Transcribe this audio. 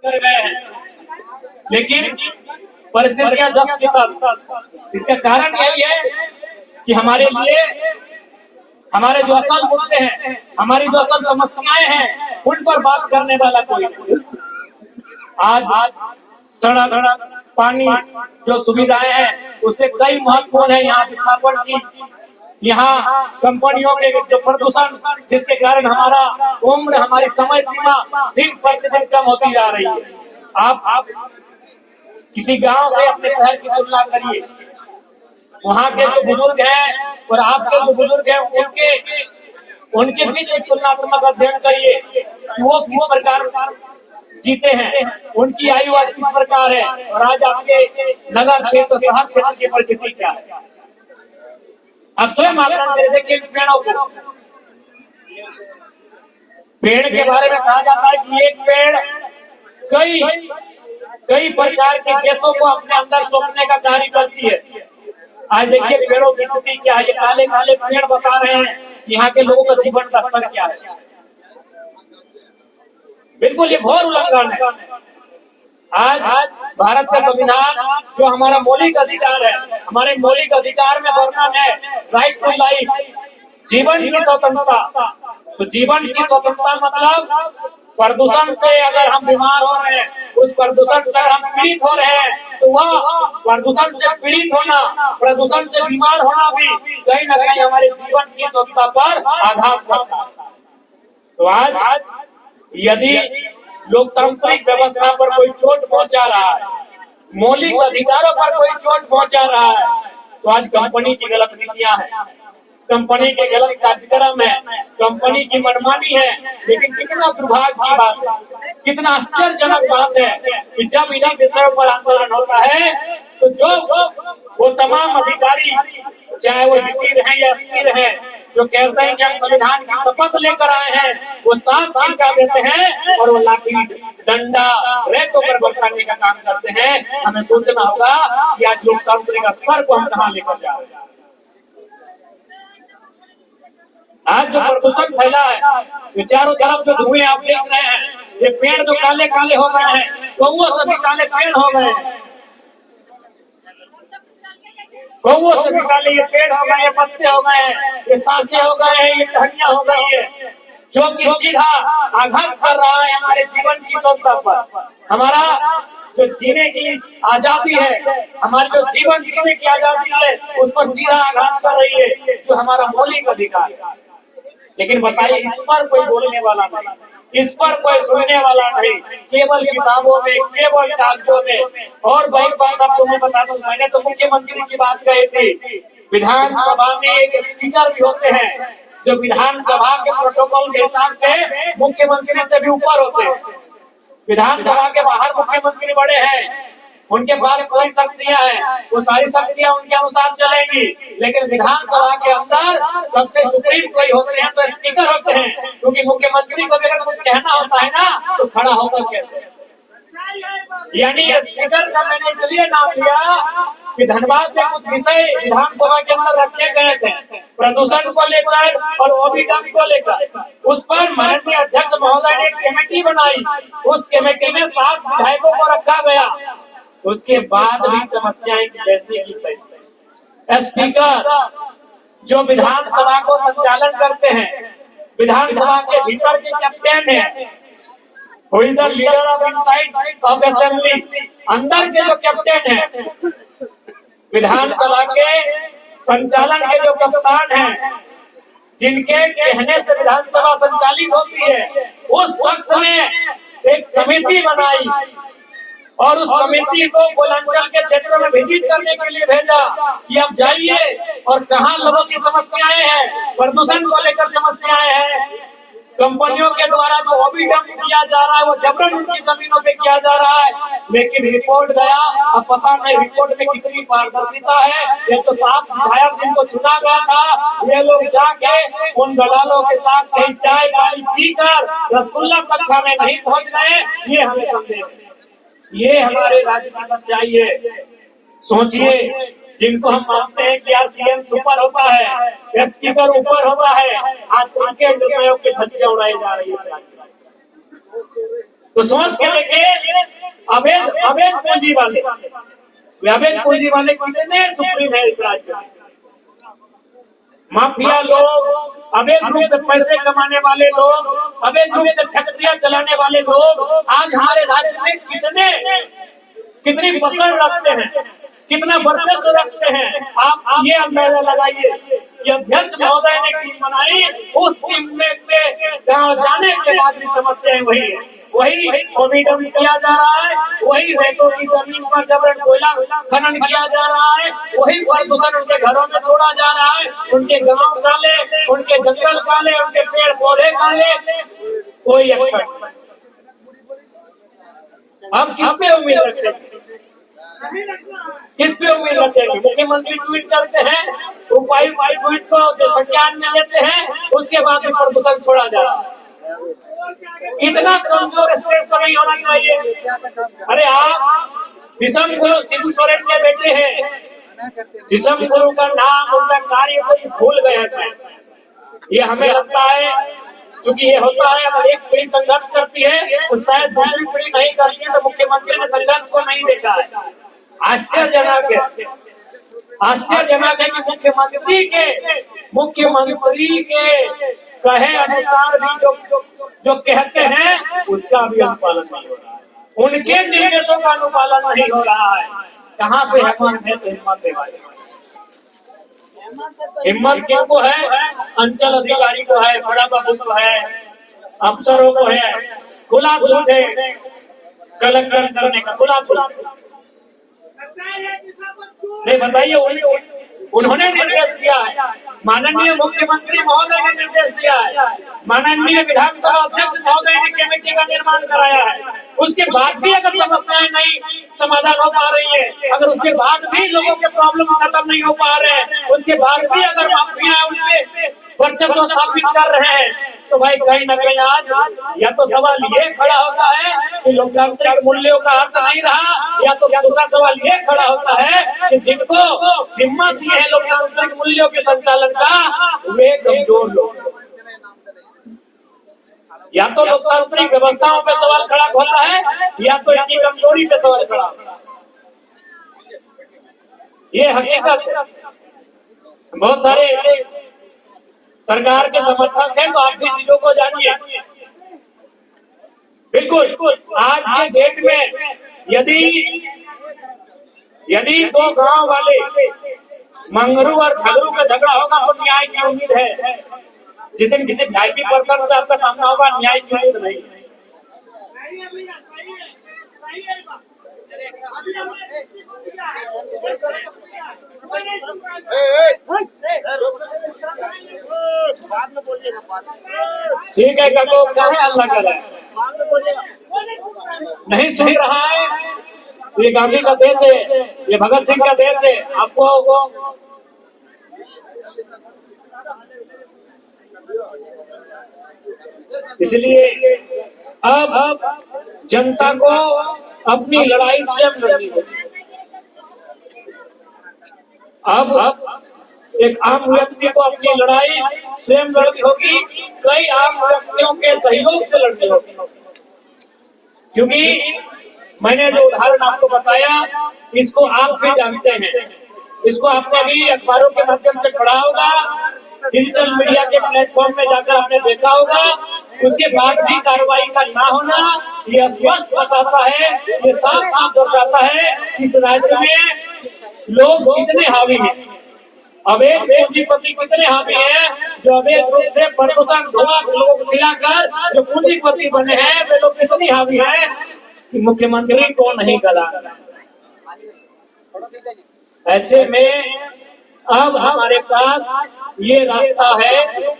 कर गए हैं, लेकिन परिस्थितियां जस की तस। इसका कारण यही है कि हमारे लिए हमारे जो असल मुद्दे हैं, हमारी जो असल समस्याएं हैं, उन पर बात करने वाला कोई नहीं। आज सड़क, पानी, जो सुविधाएं हैं उससे कई महत्वपूर्ण है यहाँ विस्थापन की। यहाँ कंपनियों के जो प्रदूषण, जिसके कारण हमारा उम्र, हमारी समय सीमा दिन प्रतिदिन कम होती जा रही है। आप किसी गांव से अपने शहर की तुलना करिए, वहाँ के जो बुजुर्ग हैं और आपके जो बुजुर्ग हैं, उनके बीच एक तुलनात्मक अध्ययन करिए कि वो किस प्रकार जीते हैं, उनकी आयु आज किस प्रकार है और आज आपके नगर क्षेत्र, शहर क्षेत्र की परिस्थिति क्या है। अब स्वयं मापदंड देखिए पेड़ों को। पेड़ के बारे में कहा जाता है कि एक पेड़ कई प्रकार के गैसों को अपने अंदर सोखने का कार्य करती है। आज देखिए पेड़ों की स्थिति क्या है। ये काले काले पेड़ बता रहे हैं यहाँ के लोगों का जीवन का स्तर क्या है। बिल्कुल ये घोर उल्लंघन है। आज भारत का संविधान जो हमारा मौलिक अधिकार है, हमारे मौलिक अधिकार में वर्णन है राइट टू लाइफ, जीवन की स्वतंत्रता। तो जीवन की स्वतंत्रता मतलब प्रदूषण से अगर हम बीमार हो रहे हैं, उस प्रदूषण से अगर हम पीड़ित हो रहे हैं, तो वह प्रदूषण से पीड़ित होना, प्रदूषण से बीमार होना भी कहीं न कहीं हमारे जीवन की स्वतंत्रता पर आघात करता है। तो आज यदि लोकतांत्रिक व्यवस्था पर कोई चोट पहुंचा रहा है, मौलिक अधिकारों पर कोई चोट पहुंचा रहा है, तो आज कंपनी की गलत नीतियां हैं, कंपनी के गलत कार्यक्रम है, कंपनी की मनमानी है। लेकिन कितना दुर्भाग्य की बात है, कितना आश्चर्यजनक बात है कि जब इन्हीं विषयों पर आंदोलन होता है, तो जो वो तमाम अधिकारी, चाहे वो डीसी रहे या एसपी रहे, जो कहते हैं कि हम संविधान की शपथ लेकर आए हैं, वो साफ इनका देते हैं और वो लाठी डंडा रेतों पर बरसाने का काम करते हैं। हमें सोचना होगा कि आज लोकतांत्रिक स्तर को हम कहाँ लेकर जा रहे हैं। आज जो प्रदूषण फैला है, ये चारों तरफ जो धुएं आप देख रहे हैं, ये पेड़ जो काले काले हो गए हैं, कौओं से भी काले पेड़ हो गए हैं, कौओं से भी काले ये पेड़ हो गए, ये पत्ते हो गए हैं, ये शाखें हो गए हैं, ये टहनियां हो गई है, जो कि सीधा आघात कर रहा है हमारे जीवन की स्वतंत्रता पर। हमारा जो जीने की आजादी है, हमारी जो जीवन जीने की आजादी है, उस पर सीधा आघात कर रही है, जो हमारा मौलिक अधिकार है। लेकिन बताइए, इस पर कोई बोलने वाला नहीं, इस पर कोई सुनने वाला नहीं, केवल किताबों में, केवल कागजों में। और वही बात आपको मैं बता दूं, मैंने तो मुख्यमंत्री की बात कही थी। विधानसभा में एक स्पीकर भी होते हैं जो विधानसभा के प्रोटोकॉल के हिसाब से मुख्यमंत्री से भी ऊपर होते हैं। विधानसभा के बाहर मुख्यमंत्री बड़े हैं, उनके पास कोई शक्तियां हैं, वो सारी शक्तियां उनके अनुसार चलेंगी। लेकिन विधानसभा के अंदर सबसे सुप्रीम कोई होते हैं तो स्पीकर होते हैं, क्योंकि मुख्यमंत्री को अगर कुछ कहना होता है ना, तो खड़ा होकर कहते हैं। यानी स्पीकर का मैंने इसलिए नाम लिया कि धनबाद में कुछ विषय विधानसभा के अंदर रखे गए थे, प्रदूषण को लेकर और ओबीडम को लेकर। उस पर माननीय अध्यक्ष महोदय ने एक कमेटी बनाई, उस कमेटी में 7 विधायकों को रखा गया। उसके बाद भी समस्याएं जैसे की तैसे। स्पीकर जो विधानसभा को संचालन करते हैं, विधानसभा के भीतर के कैप्टन है, leader of inside of assembly, अंदर के जो कैप्टन है, विधानसभा के संचालन के जो कप्तान हैं, जिनके कहने से विधानसभा संचालित होती है, उस शख्स ने एक समिति बनाई और उस समिति को पूर्वांचल के क्षेत्रों में विजिट करने के लिए भेजा कि आप जाइए और कहां लोगों की समस्याएं हैं, प्रदूषण को लेकर समस्याएं हैं, कंपनियों के द्वारा जो ओबीडम किया जा रहा है वो जबरन उनकी जमीनों पे किया जा रहा है। लेकिन रिपोर्ट गया, अब पता नहीं रिपोर्ट में कितनी पारदर्शिता है। ये तो 7 विधायक जिनको चुना गया था, ये लोग जाके उन दलालों के साथ कहीं चाय पानी पीकर रसगुल्ला तक खाने नहीं पहुंच गए, ये हमें संदेह है। ये हमारे राज्य की सच्चाई है। सोचिए, जिनको हम मानते हैं कि यार सीएम सुपर होता है, स्पीकर ऊपर होता है, आज उनके निर्णयों के धज्जियां उड़ाई जा रही है। तो सोच के देखिए अवैध अवैध पूंजी वाले, अवैध पूंजी वाले कितने सुप्रीम है इस राज्य में। माफिया लोग, अवैध रूप से पैसे कमाने वाले लोग, अवैध रूप से फैक्ट्रियां चलाने वाले लोग आज हमारे राज्य में कितनी पकड़ रखते हैं, कितना वर्चस्व रखते हैं। आप ये अंदाजा लगाइए कि अध्यक्ष महोदय ने टीम बनाई, उस टीम में जाने के बाद भी समस्याएं वही ओबीडब्ल्यू किया जा रहा है, वही रेतों की जमीन पर जबरन कोयला खनन किया जा रहा है, वही प्रदूषण उनके घरों में छोड़ा जा रहा है, उनके गांव काले, उनके जंगल काले, उनके पेड़ पौधे काले, कोई एक्शन। हम किस पे उम्मीद रखते हैं, किस पे उम्मीद रखेंगे। मुख्यमंत्री ट्वीट करते हैं, उपायुक्त ट्वीट को संज्ञान में लेते हैं, उसके बाद भी प्रदूषण छोड़ा जा रहा है। इतना कमजोर स्टेट तो नहीं होना चाहिए। अरे आप दिसम गुरु शिबू सोरेन के बेटे हैं, दिसम गुरु का नाम, उनका कार्य कोई भूल गया है। ये हमें लगता है क्योंकि ये होता है, अगर एक पीढ़ी संघर्ष करती है तो शायद दूसरी पीढ़ी नहीं करती है, तो मुख्यमंत्री ने संघर्ष को नहीं देखा है। आश्चर्यजनक है, आश्चर्यजनक है कि मुख्यमंत्री के कहे अनुसार भी जो कहते हैं उसका भी अनुपालन नहीं हो रहा है, उनके निर्देशों का अनुपालन नहीं हो रहा है। कहाँ से हिम्मत है, तो हिम्मत है भाई, हिम्मत किनको है, अंचल अधिकारी को है, बड़ा बाबू को है, अफसरों को है। खुला छूट है कलेक्शन करने का, खुला छूट। नहीं बताइए, उन्होंने निर्देश दिया है, माननीय मुख्यमंत्री महोदय ने निर्देश दिया है, माननीय विधानसभा अध्यक्ष महोदय ने कमेटी का निर्माण कराया है। उसके बाद भी अगर समस्याएं नहीं समाधान हो पा रही है, अगर उसके बाद भी लोगों के प्रॉब्लम खत्म नहीं हो पा रहे हैं, उसके बाद भी अगर माफिया उनपे वर्चस्व स्थापित कर रहे हैं, तो भाई कहीं न कहीं आज या तो सवाल ये खड़ा होता है कि लोकतांत्रिक मूल्यों का अर्थ नहीं रहा, या तो दूसरा सवाल ये खड़ा होता है कि जिनको जिम्मा दी है लोकतांत्रिक मूल्यों के संचालन का, वे कमजोर लोग। या तो लोकतांत्रिक व्यवस्थाओं पे सवाल खड़ा होता है, या तो इनकी कमजोरी पे सवाल खड़ा होता है। ये हकीकत है। बहुत सारे सरकार के समर्थक हैं, तो आप भी चीजों को जानिए। बिल्कुल आज के डेट में यदि दो गांव वाले मंगरू और झगड़ू का झगड़ा होगा तो न्याय की उम्मीद है। जिस दिन किसी वीआईपी पर्सन से आपका सामना होगा, न्याय की उम्मीद नहीं। ठीक है काको, क्या है अल्लाह कर रहा है, नहीं सुन रहा है। ये गांधी का देश है, ये भगत सिंह का देश है। आपको इसलिए अब जनता को अपनी लड़ाई स्वयं लड़नी होगी। अब एक आम व्यक्ति को अपनी लड़ाई स्वयं लड़नी होगी, कई आम व्यक्तियों के सहयोग से लड़नी होगी। क्योंकि मैंने जो उदाहरण आपको बताया, इसको आप भी जानते हैं, इसको आपने भी अखबारों के माध्यम से पढ़ा होगा, डिजिटल मीडिया के प्लेटफॉर्म में जाकर आपने देखा होगा। उसके बाद भी कार्रवाई का ना होना ये स्पष्ट बताता है, ये साफ साफ दर्शाता है इस राज्य में लोग कितने हावी हैं, अवैध पूंजीपति कितने हावी हैं, जो अवैध रूप से प्रदूषण धुआं लोगों को खिलाकर जो पूंजीपति बने हैं, वे लोग कितनी हावी हैं कि मुख्यमंत्री को नहीं गला। ऐसे में अब हमारे पास ये रास्ता है